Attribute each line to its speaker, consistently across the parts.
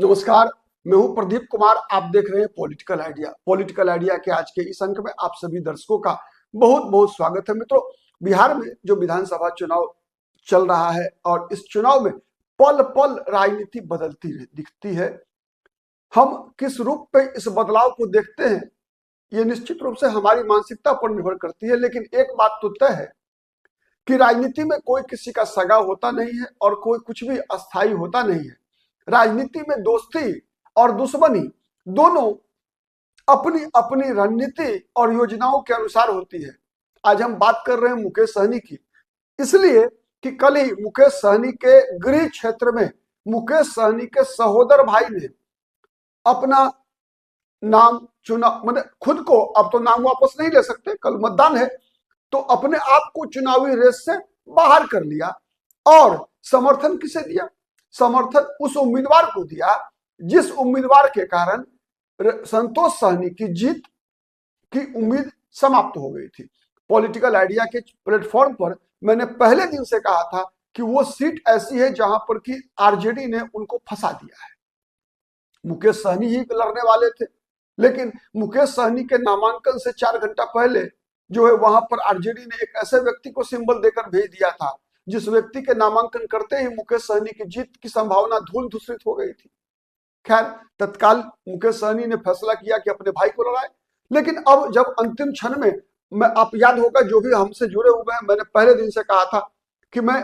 Speaker 1: नमस्कार। मैं हूं प्रदीप कुमार। आप देख रहे हैं पॉलिटिकल आइडिया। पॉलिटिकल आइडिया के आज के इस अंक में आप सभी दर्शकों का बहुत बहुत स्वागत है। मित्रों, बिहार में जो विधानसभा चुनाव चल रहा है और इस चुनाव में पल पल राजनीति बदलती दिखती है। हम किस रूप में इस बदलाव को देखते हैं ये निश्चित रूप से हमारी मानसिकता पर निर्भर करती है, लेकिन एक बात तो तय है कि राजनीति में कोई किसी का सगा होता नहीं है और कोई कुछ भी अस्थायी होता नहीं है। राजनीति में दोस्ती और दुश्मनी दोनों अपनी अपनी रणनीति और योजनाओं के अनुसार होती है। आज हम बात कर रहे हैं मुकेश सहनी की, इसलिए कि कल ही मुकेश सहनी के गृह क्षेत्र में मुकेश सहनी के सहोदर भाई ने अपना नाम चुना, मतलब खुद को, अब तो नाम वापस नहीं ले सकते, कल मतदान है, तो अपने आप को चुनावी रेस से बाहर कर लिया। और समर्थन किसे दिया? समर्थन उस उम्मीदवार को दिया जिस उम्मीदवार के कारण संतोष सहनी की जीत की उम्मीद समाप्त हो गई थी। पॉलिटिकल आइडिया के प्लेटफॉर्म पर मैंने पहले दिन से कहा था कि वो सीट ऐसी है जहां पर कि आरजेडी ने उनको फंसा दिया है। मुकेश सहनी ही लड़ने वाले थे, लेकिन मुकेश सहनी के नामांकन से 4 घंटा पहले जो है वहां पर आरजेडी ने एक ऐसे व्यक्ति को सिंबल देकर भेज दिया था जिस व्यक्ति के नामांकन करते ही मुकेश सहनी की जीत की संभावना धूल धूसरित हो गई थी। खैर, तत्काल मुकेश सहनी ने फैसला किया कि अपने भाई को लड़ाए, लेकिन अब जब अंतिम क्षण में, मैं, आप याद होगा जो भी हमसे जुड़े हुए हैं, मैंने पहले दिन से कहा था कि मैं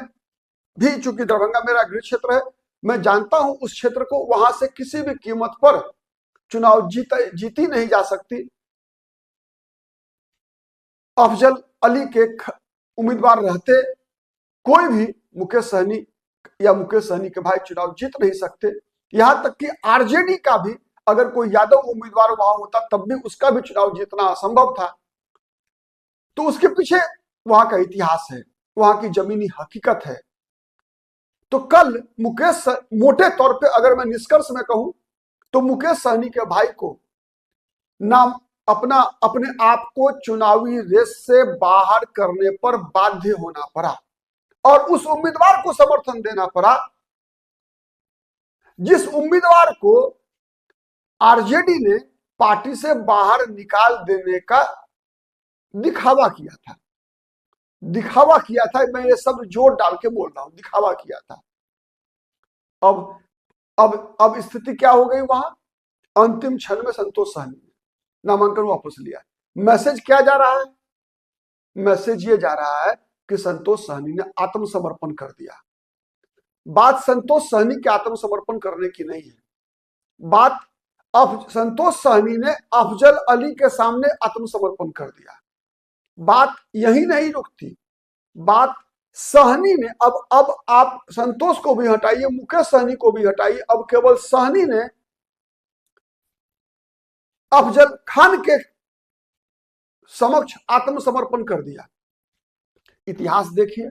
Speaker 1: भी, चूंकि दरभंगा मेरा गृह क्षेत्र है, मैं जानता हूं उस क्षेत्र को, वहां से किसी भी कीमत पर चुनाव जीती नहीं जा सकती। अफजल अली के उम्मीदवार रहते कोई भी मुकेश सहनी या मुकेश सहनी के भाई चुनाव जीत नहीं सकते। यहां तक कि आरजेडी का भी अगर कोई यादव उम्मीदवार वहां होता तब भी उसका भी चुनाव जीतना असंभव था। तो उसके पीछे वहां का इतिहास है, वहां की जमीनी हकीकत है। तो कल मुकेश, मोटे तौर पे अगर मैं निष्कर्ष में कहूं तो मुकेश सहनी के भाई को नाम अपने आप को चुनावी रेस से बाहर करने पर बाध्य होना पड़ा और उस उम्मीदवार को समर्थन देना पड़ा जिस उम्मीदवार को आरजेडी ने पार्टी से बाहर निकाल देने का दिखावा किया था। मैं ये सब जोर डाल के बोल रहा हूं, दिखावा किया था। अब स्थिति क्या हो गई? वहां अंतिम क्षण में संतोष सहनी ने नामांकन वापस लिया। मैसेज क्या जा रहा है? मैसेज ये जा रहा है कि संतोष सहनी ने आत्मसमर्पण कर दिया। बात संतोष सहनी के आत्मसमर्पण करने की नहीं है, बात अब संतोष सहनी ने अफजल अली के सामने आत्मसमर्पण कर दिया। बात यही नहीं रुकती, बात सहनी ने, अब आप संतोष को भी हटाइए, मुकेश सहनी को भी हटाइए, अब केवल सहनी ने अफजल खान के समक्ष आत्मसमर्पण कर दिया। इतिहास देखिए,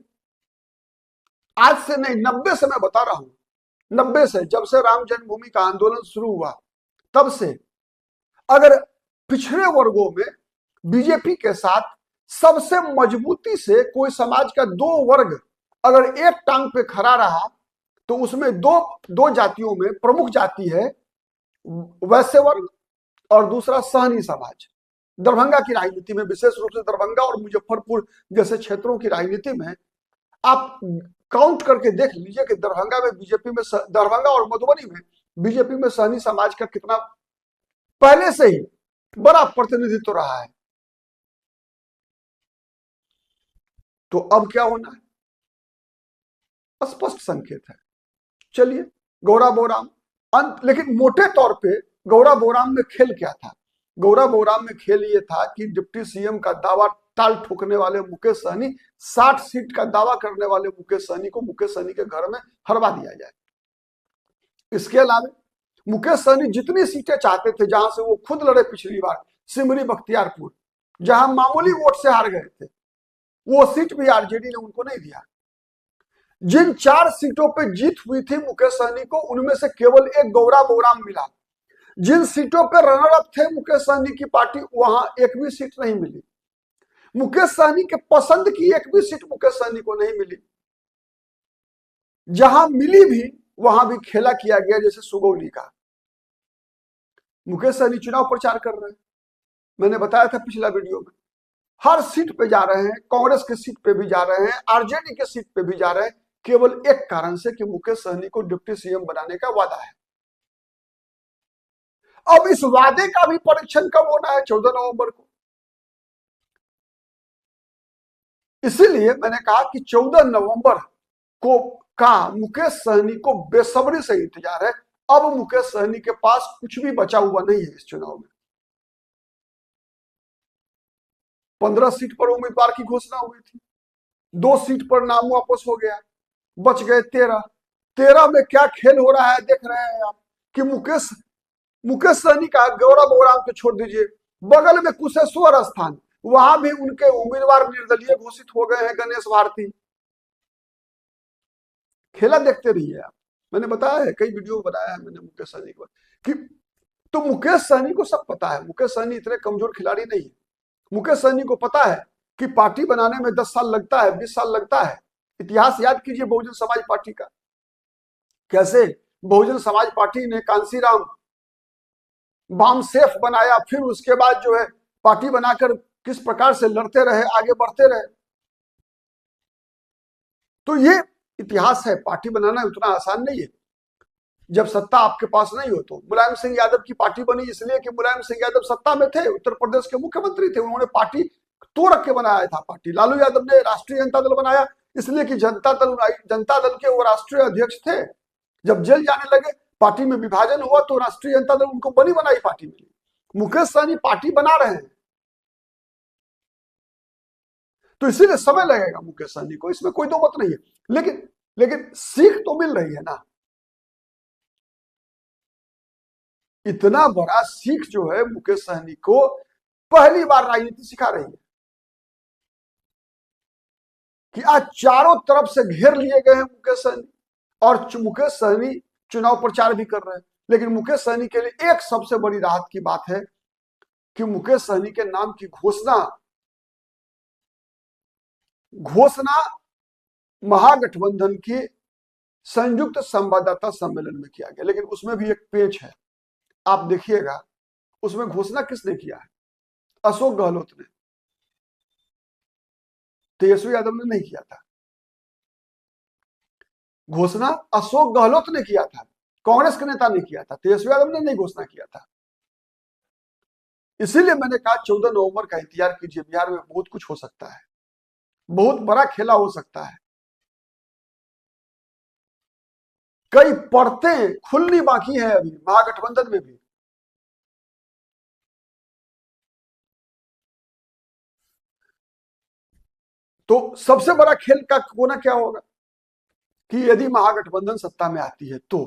Speaker 1: आज से नहीं, 90 से मैं बता रहा हूं, 90 से, जब से राम जन्मभूमि का आंदोलन शुरू हुआ तब से, अगर पिछड़े वर्गों में बीजेपी के साथ सबसे मजबूती से कोई समाज का 2 वर्ग अगर एक टांग पे खड़ा रहा तो उसमें दो जातियों में प्रमुख जाति है वैश्य वर्ग और दूसरा सहनी समाज। दरभंगा की राजनीति में, विशेष रूप से दरभंगा और मुजफ्फरपुर जैसे क्षेत्रों की राजनीति में आप काउंट करके देख लीजिए कि दरभंगा में बीजेपी में, दरभंगा और मधुबनी में बीजेपी में सहनी समाज का कितना पहले से ही बड़ा प्रतिनिधित्व रहा है। तो अब क्या होना है? स्पष्ट संकेत है। चलिए, गौरा बोराम लेकिन मोटे तौर पे गौरा बोराम में खेल क्या था? गौरा बोराम में खेल ये था कि डिप्टी सीएम का दावा टाल ठोकने वाले मुकेश सहनी, 60 सीट का दावा करने वाले मुकेश सहनी को मुकेश सहनी के घर में हरवा दिया जाए। इसके अलावा मुकेश सहनी जितनी सीटें चाहते थे, जहां से वो खुद लड़े पिछली बार, सिमरी बख्तियारपुर, जहां मामूली वोट से हार गए थे, वो सीट भी आरजेडी ने उनको नहीं दिया। जिन 4 सीटों पे जीत हुई थी मुकेश सहनी को, उनमें से केवल एक गौरा बोराम मिला। जिन सीटों पे रनर अप थे मुकेश सहनी की पार्टी, वहां एक भी सीट नहीं मिली। मुकेश सहनी के पसंद की एक भी सीट मुकेश सहनी को नहीं मिली। जहां मिली भी वहां भी खेला किया गया जैसे सुगौली का। मुकेश सहनी चुनाव प्रचार कर रहे हैं। मैंने बताया था पिछला वीडियो में, हर सीट पे जा रहे हैं, कांग्रेस की सीट पे भी जा रहे हैं, आरजेडी के सीट पे भी जा रहे हैं, केवल एक कारण से कि मुकेश सहनी को डिप्टी सीएम बनाने का वादा है। अब इस वादे का भी परीक्षण कब होना है? 14 नवंबर को। इसीलिए मैंने कहा कि 14 नवंबर को का मुकेश सहनी को बेसब्री से इंतजार है। अब मुकेश सहनी के पास कुछ भी बचा हुआ नहीं है इस चुनाव में। 15 सीट पर उम्मीदवार की घोषणा हुई थी, 2 सीट पर नाम वापस हो गया, बच गए 13। 13 में क्या खेल हो रहा है देख रहे हैं आप कि मुकेश सहनी का गौरव ओराम को छोड़ दीजिए, बगल में कुशेश्वर स्थान, वहां भी उनके उम्मीदवार निर्दलीय घोषित हो गए हैं, गणेश भारती। खेला देखते रहिए आप। मैंने बताया है, कई वीडियो बनाया है मैंने मुकेश सहनी को कि तो मुकेश सहनी को सब पता है, मुकेश सहनी इतने कमजोर खिलाड़ी नहीं है। मुकेश सहनी को पता है कि पार्टी बनाने में 10 साल लगता है, 20 साल लगता है। इतिहास याद कीजिए बहुजन समाज पार्टी का, कैसे बहुजन समाज पार्टी ने कांसीराम बाम सेफ बनाया, फिर उसके बाद जो है पार्टी बनाकर किस प्रकार से लड़ते रहे, आगे बढ़ते रहे। तो ये इतिहास है, पार्टी बनाना उतना आसान नहीं है जब सत्ता आपके पास नहीं हो। तो मुलायम सिंह यादव की पार्टी बनी इसलिए कि मुलायम सिंह यादव सत्ता में थे, उत्तर प्रदेश के मुख्यमंत्री थे, उन्होंने पार्टी तोड़ के बनाया था पार्टी। लालू यादव ने राष्ट्रीय जनता दल बनाया इसलिए कि जनता दल के वो राष्ट्रीय अध्यक्ष थे। जब जेल जाने लगे, पार्टी में विभाजन हुआ, तो राष्ट्रीय जनता दल उनको बनी बनाई पार्टी मिली। मुकेश सहनी पार्टी बना रहे हैं, तो इसीलिए समय लगेगा मुकेश सहनी को, इसमें कोई दो मत नहीं है। लेकिन सीख तो मिल रही है ना। इतना बड़ा सीख जो है मुकेश सहनी को पहली बार राजनीति सिखा रही है कि आज चारों तरफ से घेर लिए गए हैं मुकेश सहनी, और मुकेश सहनी चुनाव प्रचार भी कर रहे हैं। लेकिन मुकेश सहनी के लिए एक सबसे बड़ी राहत की बात है कि मुकेश सहनी के नाम की घोषणा महागठबंधन की संयुक्त संवाददाता सम्मेलन में किया गया। लेकिन उसमें भी एक पेच है, आप देखिएगा। उसमें घोषणा किसने किया है? अशोक गहलोत ने, तेजस्वी यादव ने नहीं किया था। घोषणा अशोक गहलोत ने किया था, कांग्रेस के नेता ने किया था, तेजस्वी यादव ने नहीं घोषणा किया था। इसीलिए मैंने कहा 14 नवंबर का इंतजार कीजिए, बिहार में बहुत कुछ हो सकता है, बहुत बड़ा खेला हो सकता है। कई परतें खुलनी बाकी है अभी महागठबंधन में भी। तो सबसे बड़ा खेल का कोना क्या होगा कि यदि महागठबंधन सत्ता में आती है तो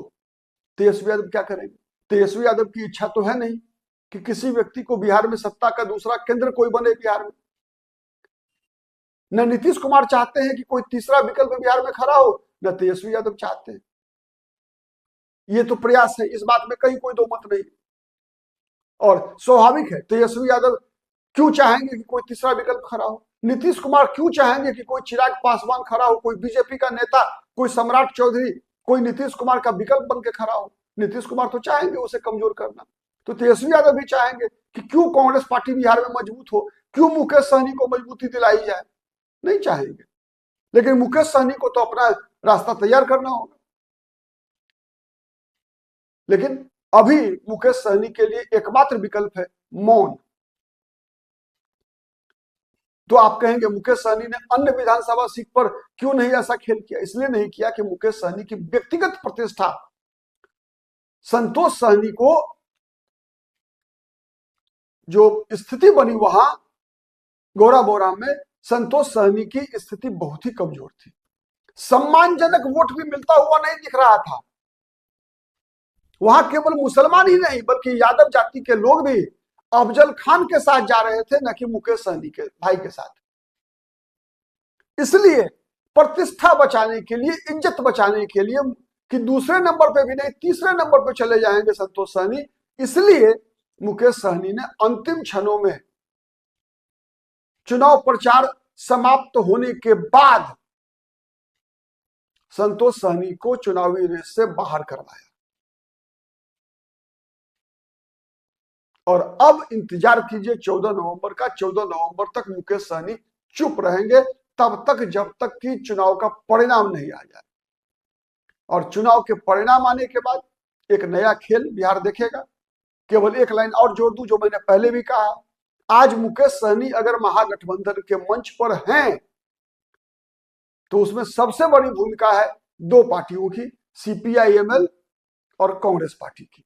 Speaker 1: तेजस्वी यादव क्या करेंगे? तेजस्वी यादव की इच्छा तो है नहीं कि किसी व्यक्ति को बिहार में सत्ता का दूसरा केंद्र कोई बने बिहार में। न नीतीश कुमार चाहते हैं कि कोई तीसरा विकल्प बिहार में खड़ा हो, न तेजस्वी यादव चाहते हैं। ये तो प्रयास है, इस बात में कहीं कोई दो मत नहीं। और स्वाभाविक है, तेजस्वी यादव क्यों चाहेंगे कि कोई तीसरा विकल्प खड़ा हो? नीतीश कुमार क्यों चाहेंगे कि कोई चिराग पासवान खड़ा हो, कोई बीजेपी का नेता, कोई सम्राट चौधरी, कोई नीतीश कुमार का विकल्प बन के खड़ा हो? नीतीश कुमार तो चाहेंगे उसे कमजोर करना। तो तेजस्वी यादव भी चाहेंगे कि क्यों कांग्रेस पार्टी बिहार में मजबूत हो, क्यों मुकेश सहनी को मजबूती दिलाई जाए? नहीं चाहेंगे। लेकिन मुकेश सहनी को तो अपना रास्ता तैयार करना होगा। लेकिन अभी मुकेश सहनी के लिए एकमात्र विकल्प है मौन। तो आप कहेंगे मुकेश सहनी ने अन्य विधानसभा सीट पर क्यों नहीं ऐसा खेल किया? इसलिए नहीं किया कि मुकेश सहनी की व्यक्तिगत प्रतिष्ठा, संतोष सहनी को जो स्थिति बनी वहां गौरा बोरा में, संतोष सहनी की स्थिति बहुत ही कमजोर थी। सम्मानजनक वोट भी मिलता हुआ नहीं दिख रहा था। वहां केवल मुसलमान ही नहीं बल्कि यादव जाति के लोग भी अफजल खान के साथ जा रहे थे, न कि मुकेश सहनी के भाई के साथ। इसलिए प्रतिष्ठा बचाने के लिए, इज्जत बचाने के लिए कि दूसरे नंबर पे भी नहीं तीसरे नंबर पे चले जाएंगे संतोष सहनी, इसलिए मुकेश सहनी ने अंतिम क्षणों में चुनाव प्रचार समाप्त होने के बाद संतोष सहनी को चुनावी रेस से बाहर करवाया। और अब इंतजार कीजिए 14 नवंबर का। 14 नवंबर तक मुकेश सहनी चुप रहेंगे, तब तक जब तक कि चुनाव का परिणाम नहीं आ जाए। और चुनाव के परिणाम आने के बाद एक नया खेल बिहार देखेगा। केवल एक लाइन और जोड़ दूं, जो मैंने पहले भी कहा, आज मुकेश सहनी अगर महागठबंधन के मंच पर हैं तो उसमें सबसे बड़ी भूमिका है दो पार्टियों की, सीपीआई-एमएल और कांग्रेस पार्टी की।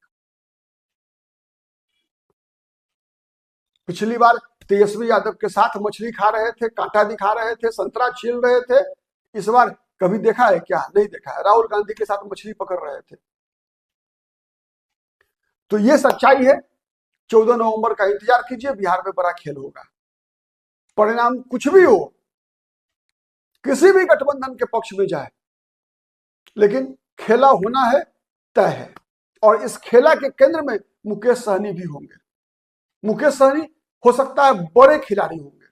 Speaker 1: पिछली बार तेजस्वी यादव के साथ मछली खा रहे थे, कांटा दिखा रहे थे, संतरा छील रहे थे। इस बार कभी देखा है क्या? नहीं देखा है। राहुल गांधी के साथ मछली पकड़ रहे थे। तो ये सच्चाई है। 14 नवंबर का इंतजार कीजिए, बिहार में बड़ा खेल होगा। परिणाम कुछ भी हो, किसी भी गठबंधन के पक्ष में जाए, लेकिन खेला होना है, तय है। और इस खेला के केंद्र में मुकेश सहनी भी होंगे। मुकेश सहनी हो सकता है बड़े खिलाड़ी होंगे।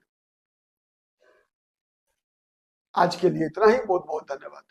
Speaker 1: आज के लिए इतना ही। बहुत बहुत धन्यवाद।